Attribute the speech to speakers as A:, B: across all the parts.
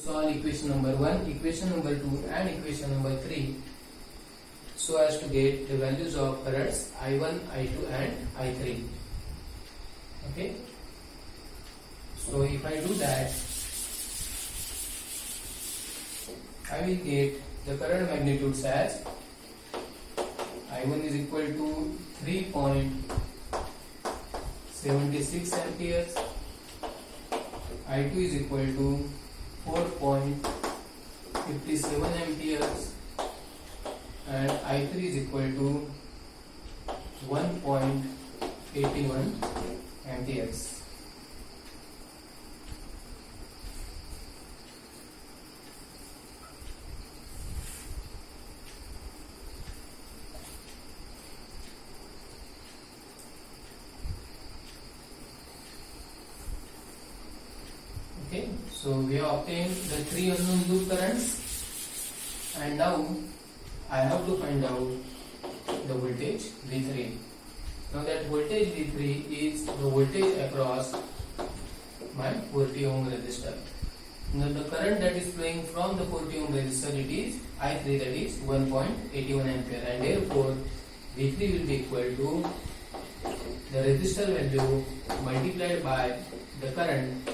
A: solve equation number 1, equation number 2 and equation number 3 so as to get the values of currents I1, I2 and I3. Okay. So if I do that, I will get the current magnitudes as I1 is equal to 3.76 amperes, I2 is equal to 4.57 amperes and I3 is equal to 1.81 amperes. Okay, so we have obtained the three unknown loop currents, and now I have to find out the voltage V3. Now that voltage V3 is the voltage across my 40 ohm resistor. Now the current that is flowing from the 40 ohm resistor, it is I3, that is 1.81 ampere, and therefore V3 will be equal to the resistor value multiplied by the current.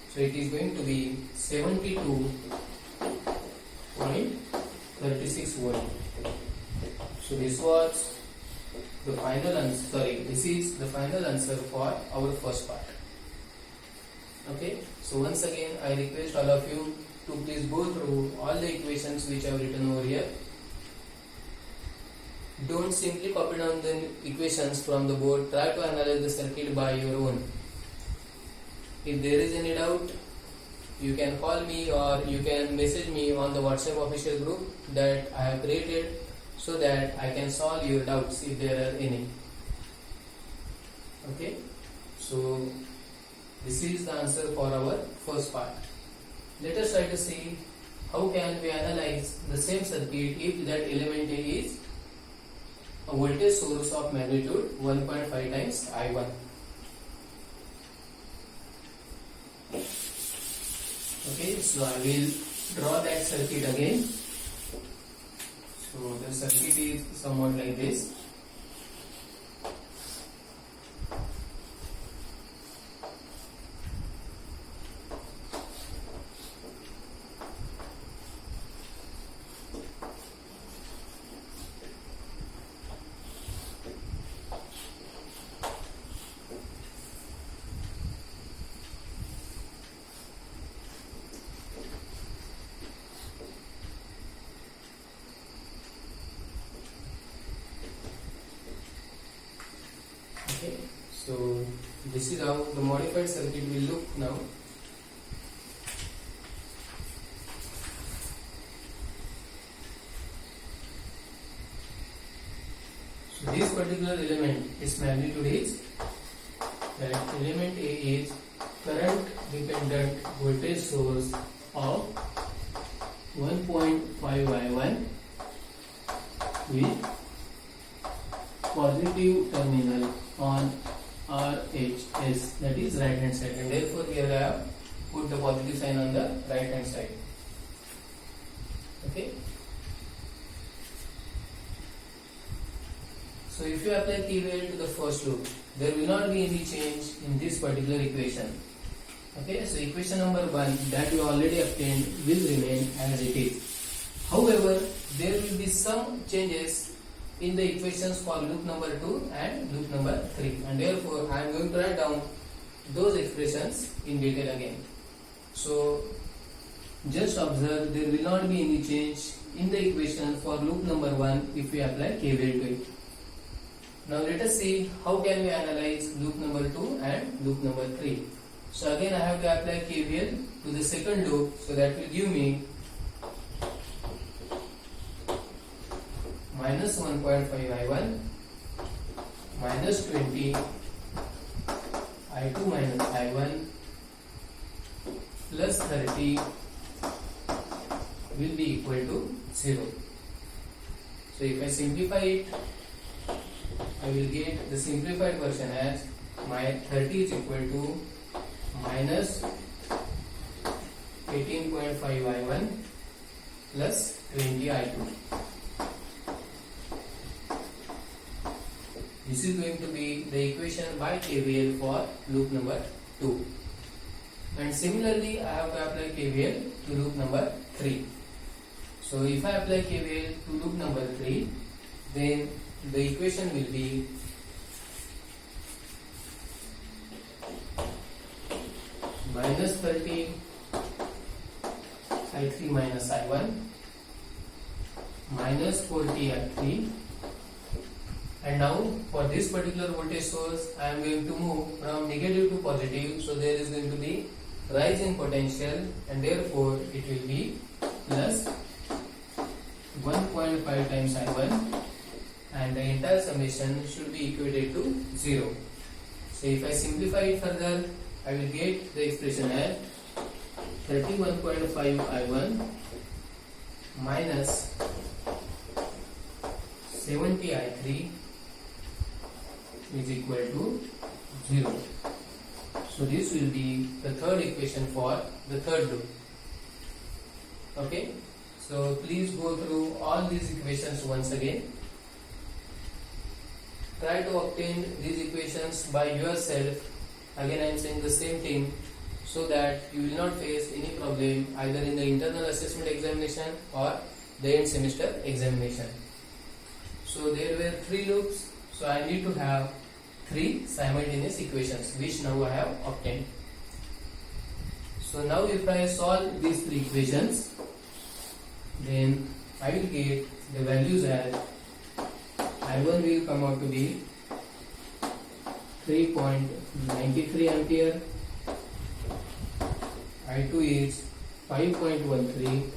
A: So it is going to be 72.36 volt. So this was the final answer. This is the final answer for our first part. Okay. So once again, I request all of you to please go through all the equations which I have written over here. Don't simply copy down the equations from the board. Try to analyze the circuit by your own. If there is any doubt, you can call me or you can message me on the WhatsApp official group that I have created so that I can solve your doubts if there are any. Okay, so this is the answer for our first part. Let us try to see how can we analyze the same circuit if that element A is a voltage source of magnitude 1.5 times I1. Okay, so I will draw that circuit again. So the circuit is somewhat like this. Okay, so this is how the modified circuit will look now. So this particular element, its magnitude is, that element A is current dependent voltage source of 1.5 I1 with positive terminal on RHS, that is right hand side, and therefore here I have put the positive sign on the right hand side. Okay. So if you apply KVL to the first loop, there will not be any change in this particular equation. Okay, so equation number 1 that you already obtained will remain as it is. However, there will be some changes in the equations for loop number 2 and loop number 3, and therefore I am going to write down those expressions in detail again. So just observe, there will not be any change in the equation for loop number 1 if we apply KVL to it. Now let us see how can we analyze loop number 2 and loop number 3. So again I have to apply KVL to the second loop, so that will give me minus 1.5 I1 minus 20 I2 minus I1 plus 30 will be equal to 0. So if I simplify it, I will get the simplified version as my 30 is equal to minus 18.5 I1 plus 20 I2. This is going to be the equation by KVL for loop number 2. And similarly, I have to apply KVL to loop number 3. So if I apply KVL to loop number 3, then the equation will be minus 30 I3 minus I1 minus 40 I3. And now for this particular voltage source, I am going to move from negative to positive. So there is going to be rise in potential, and therefore it will be plus 1.5 times I1, and the entire summation should be equated to 0. So if I simplify it further, I will get the expression as 31.5 I1 minus 70 I3 is equal to 0. So this will be the third equation for the third loop. Okay, so please go through all these equations once again. Try to obtain these equations by yourself. Again, I am saying the same thing, so that you will not face any problem either in the internal assessment examination or the end semester examination. So there were 3 loops, so I need to have 3 simultaneous equations, which now I have obtained. So now if I solve these 3 equations, then I will get the values as I1 will come out to be 3.93 ampere, I2 is 5.13,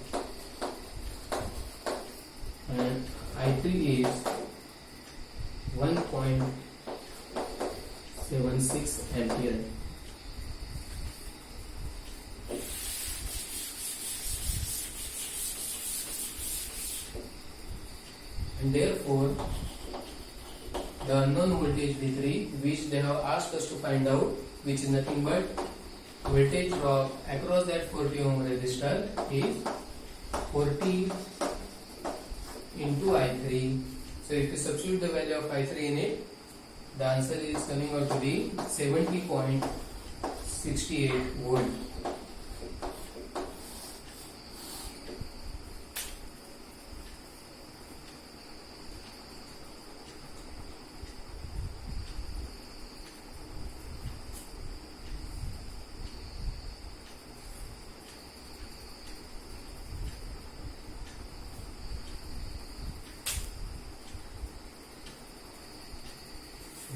A: and I3 is 1.76 ampere. And therefore, the unknown voltage V3, which they have asked us to find out, which is nothing but voltage drop across that 40 ohm resistor, is 40 into I3. So if you substitute the value of I3 in it, the answer is coming out to be 70.68 volt.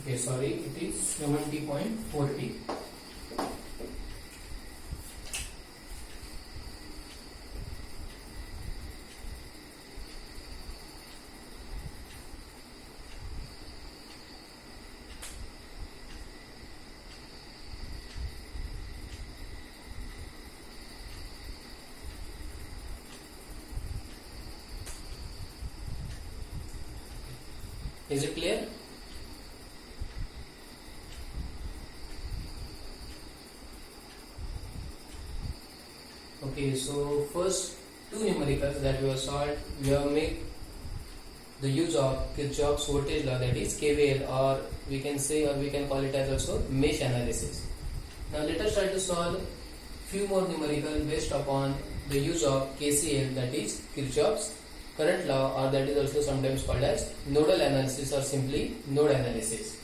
A: Okay, sorry, it is 70.40. Is it clear? Okay, so first 2 numericals that we have solved, we have made the use of Kirchhoff's voltage law, that is KVL, or we can say, or we can call it as also mesh analysis. Now let us try to solve few more numericals based upon the use of KCL, that is Kirchhoff's current law, or that is also sometimes called as nodal analysis or simply node analysis.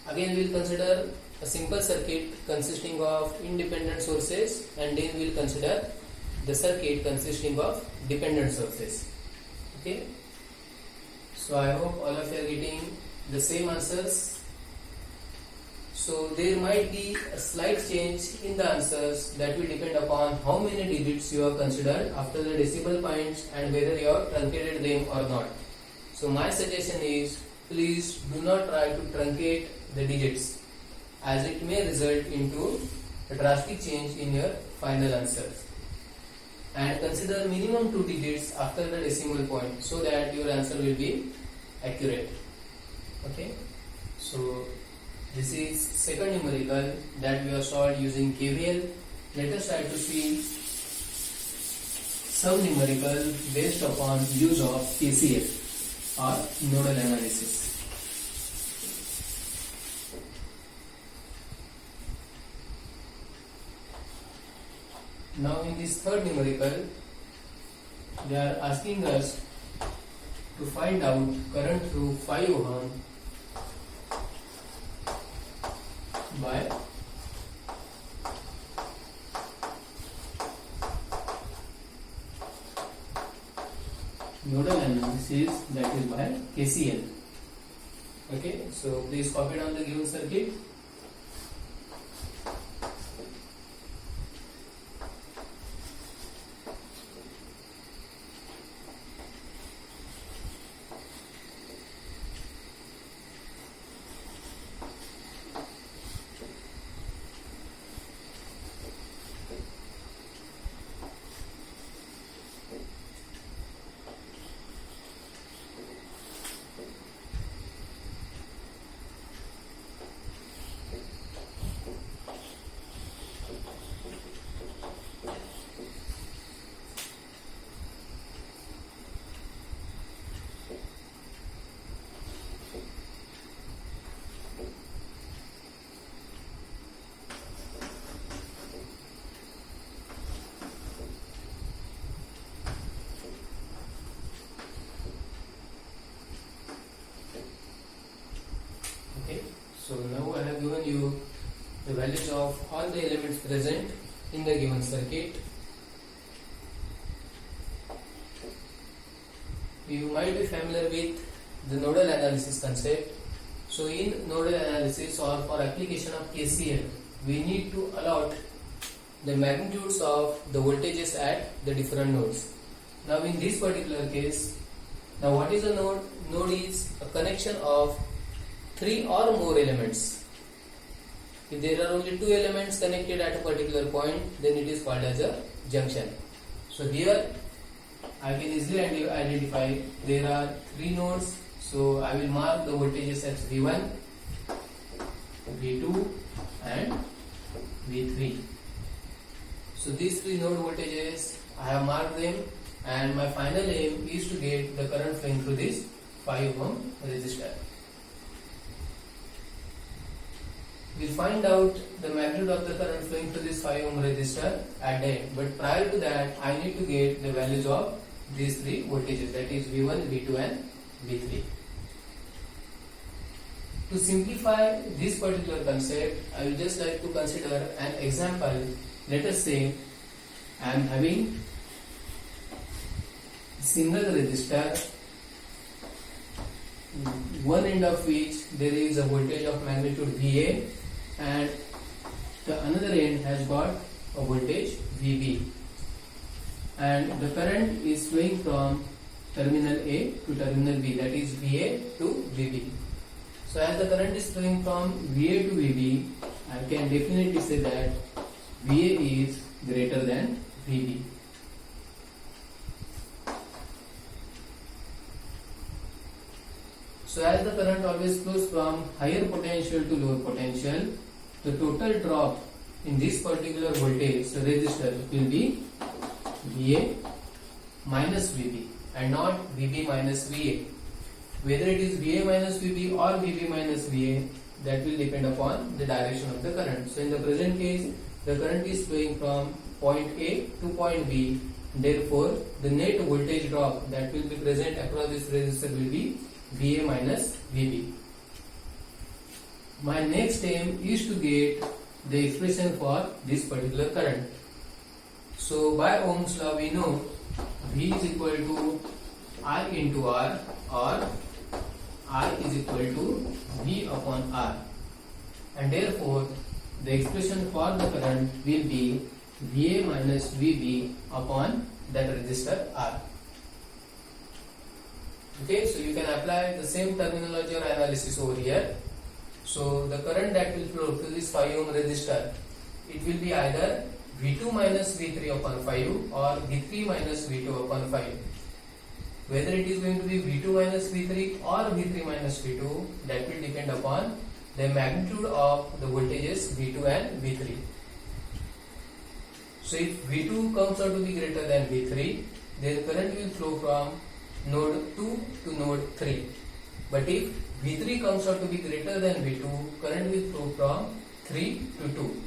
A: Again, we will consider a simple circuit consisting of independent sources, and then we will consider the circuit consisting of dependent sources. Okay, so I hope all of you are getting the same answers. So there might be a slight change in the answers, that will depend upon how many digits you have considered after the decimal points and whether you have truncated them or not. So my suggestion is, please do not try to truncate the digits, as it may result into a drastic change in your final answers. And consider minimum 2 digits after the decimal point, so that your answer will be accurate. Okay, so this is second numerical that we have solved using KVL. Let us try to see some numerical based upon use of KCL or nodal analysis. Now in this third numerical, they are asking us to find out current through 5 ohm by nodal analysis, that is by KCL. Okay, so please copy down the given circuit. So now I have given you the values of all the elements present in the given circuit. You might be familiar with the nodal analysis concept. So in nodal analysis or for application of KCL, we need to allot the magnitudes of the voltages at the different nodes. Now in this particular case, now what is a node? Node is a connection of 3 or more elements. If there are only 2 elements connected at a particular point, then it is called as a junction. So here I can easily identify there are 3 nodes. So I will mark the voltages as V1, V2 and V3. So these 3 node voltages, I have marked them, and my final aim is to get the current flowing through this 5 ohm resistor. We will find out the magnitude of the current flowing through this 5 ohm resistor at the end. But prior to that, I need to get the values of these 3 voltages, that is V1, V2 and V3. To simplify this particular concept, I will just like to consider an example. Let us say I am having a single resistor, one end of which there is a voltage of magnitude VA, and the another end has got a voltage VB, and the current is flowing from terminal A to terminal B, that is VA to VB. So as the current is flowing from VA to VB, I can definitely say that VA is greater than VB. So as the current always flows from higher potential to lower potential, the total drop in this particular voltage resistor will be VA minus VB and not VB minus VA. Whether it is VA minus VB or VB minus VA, that will depend upon the direction of the current. So in the present case, the current is flowing from point A to point B. Therefore, the net voltage drop that will be present across this resistor will be VA minus VB. My next aim is to get the expression for this particular current. So by Ohm's law we know V is equal to I into R, or I is equal to V upon R, and therefore the expression for the current will be VA minus VB upon that resistor R. Okay, so you can apply the same terminology or analysis over here. So the current that will flow through this 5 ohm resistor, it will be either V2 minus V3 upon 5 or V3 minus V2 upon 5. Whether it is going to be V2 minus V3 or V3 minus V2, that will depend upon the magnitude of the voltages V2 and V3. So if V2 comes out to be greater than V3, then current will flow from node 2 to node 3. But if V3 comes out to be greater than V2, current will flow from 3 to 2.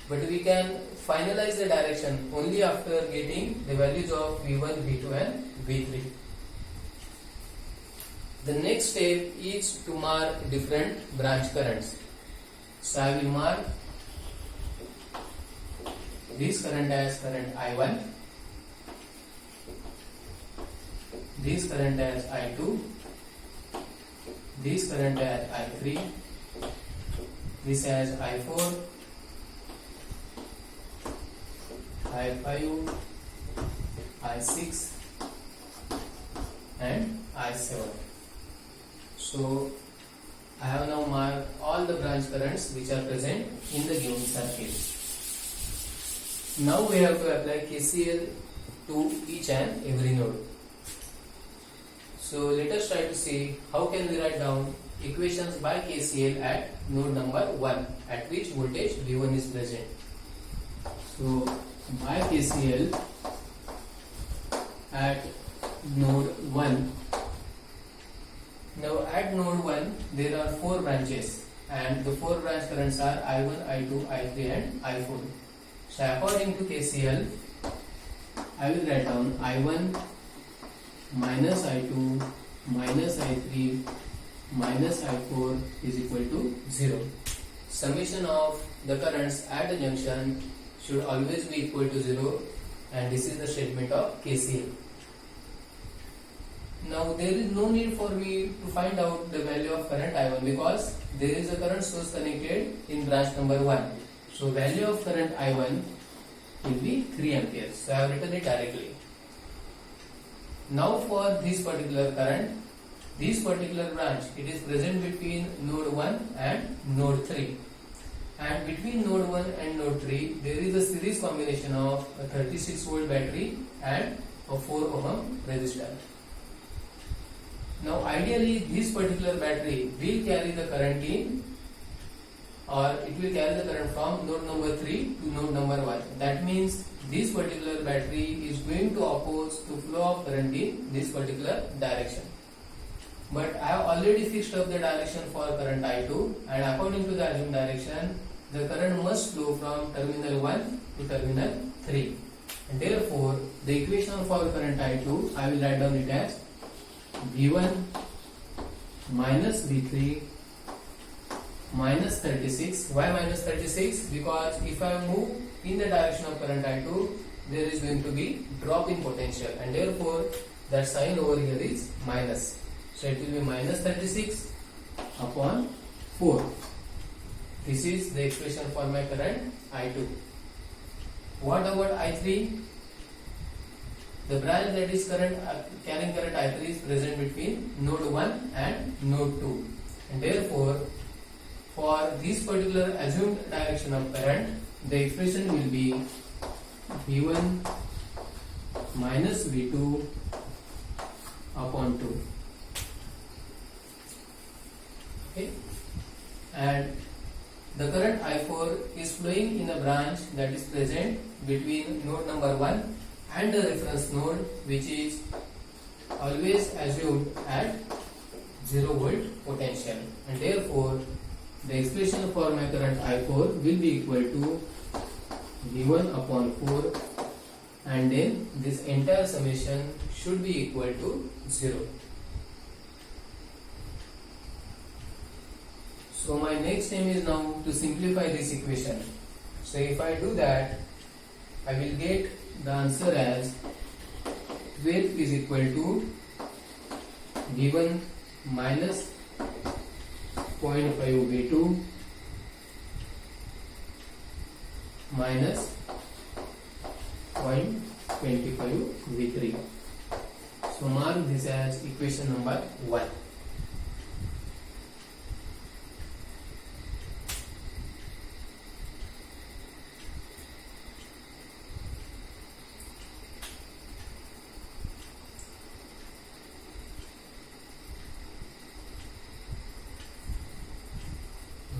A: But we can finalize the direction only after getting the values of V1, V2 and V3. The next step is to mark different branch currents. So I will mark this current as current I1, this current as I2, this current as I3, this as I4, I5, I6 and I7. So I have now marked all the branch currents which are present in the given circuit. Now we have to apply KCL to each and every node. So let us try to see how can we write down equations by KCL at node number 1 at which voltage V1 is present. So by KCL at node 1. Now at node 1 there are 4 branches and the 4 branch currents are I1, I2, I3 and I4. So according to KCL, I will write down I1 minus I2 minus I3 minus I4 is equal to 0. Summation of the currents at the junction should always be equal to 0, and this is the statement of KCL. Now there is no need for me to find out the value of current I1 because there is a current source connected in branch number 1. So value of current I1 will be 3 amperes. So I have written it directly. Now for this particular current, this particular branch, it is present between node 1 and node 3. And between node 1 and node 3, there is a series combination of a 36 volt battery and a 4 ohm resistor. Now ideally this particular battery will carry the current in, or it will carry the current from node number 3 to node number 1. That means this particular battery is going to oppose the flow of current in this particular direction. But I have already fixed up the direction for current I2, and according to the assumed direction, the current must flow from terminal 1 to terminal 3. And therefore, the equation for current I2, I will write down it as V1 minus V3 minus 36. Why minus 36? Because if I move in the direction of current I2, there is going to be drop in potential, and therefore that sign over here is minus. So it will be minus 36 upon 4. This is the expression for my current I2. What about I3? The branch that is carrying current I3 is present between node 1 and node 2. And therefore, for this particular assumed direction of current, the expression will be V1 minus V2 upon 2. Okay? And the current I4 is flowing in a branch that is present between node number 1 and the reference node, which is always assumed at 0 volt potential, and therefore the expression for my current I4 will be equal to V1 upon 4, and then this entire summation should be equal to 0. So my next aim is now to simplify this equation. So if I do that, I will get the answer as 12 is equal to V1 minus 0.5 V2 minus 0.25 V3. So mark this as equation number 1.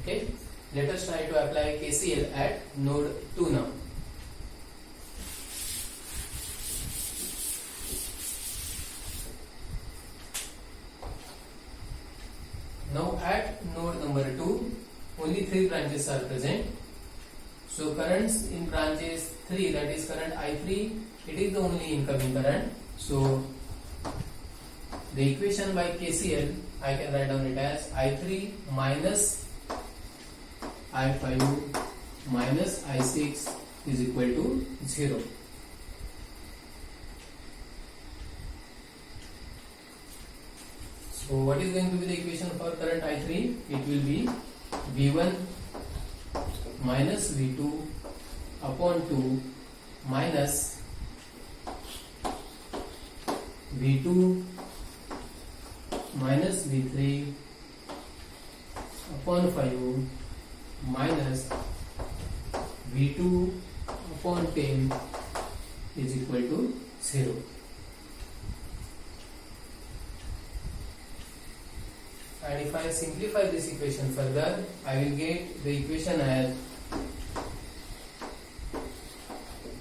A: Okay, let us try to apply KCL at node 2 now. branches are present. So currents in branches 3, that is current I3, it is the only incoming current. So the equation by KCL, I can write down it as I3 minus I5 minus I6 is equal to 0. So what is going to be the equation for current I3? It will be V1 minus V2 upon 2 minus V2 minus V3 upon 5 minus V2 upon 10 is equal to 0. And if I simplify this equation further, I will get the equation as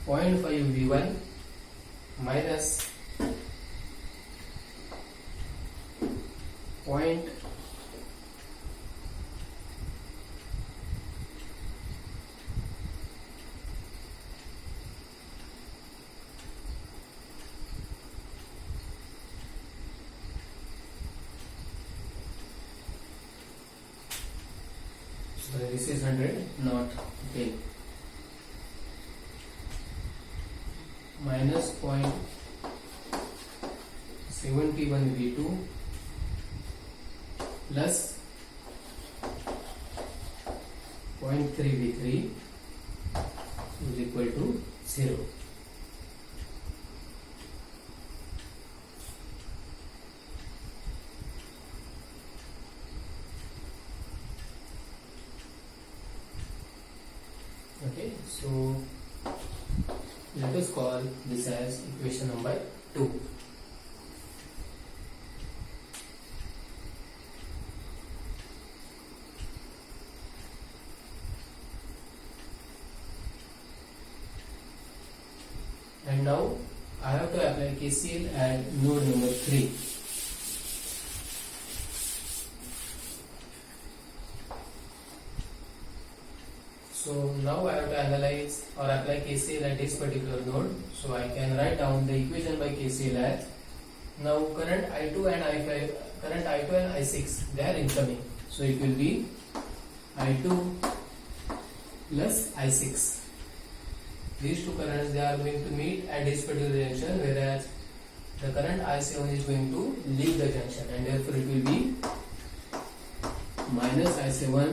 A: 0.5 V1 minus 0. So this is 100, not 10. Minus 0.71 V2 plus 0.3 V3 is equal to 0. Okay, so let us call this as equation number 2. And now I have to apply KCL at node number 3. So now I have to analyze or apply KCL at this particular node. So I can write down the equation by KCL as, now current I2 and I5, current I2 and I6, they are incoming. So it will be I2 plus I6. These two currents, they are going to meet at this particular junction, whereas the current I7 is going to leave the junction, and therefore it will be minus I7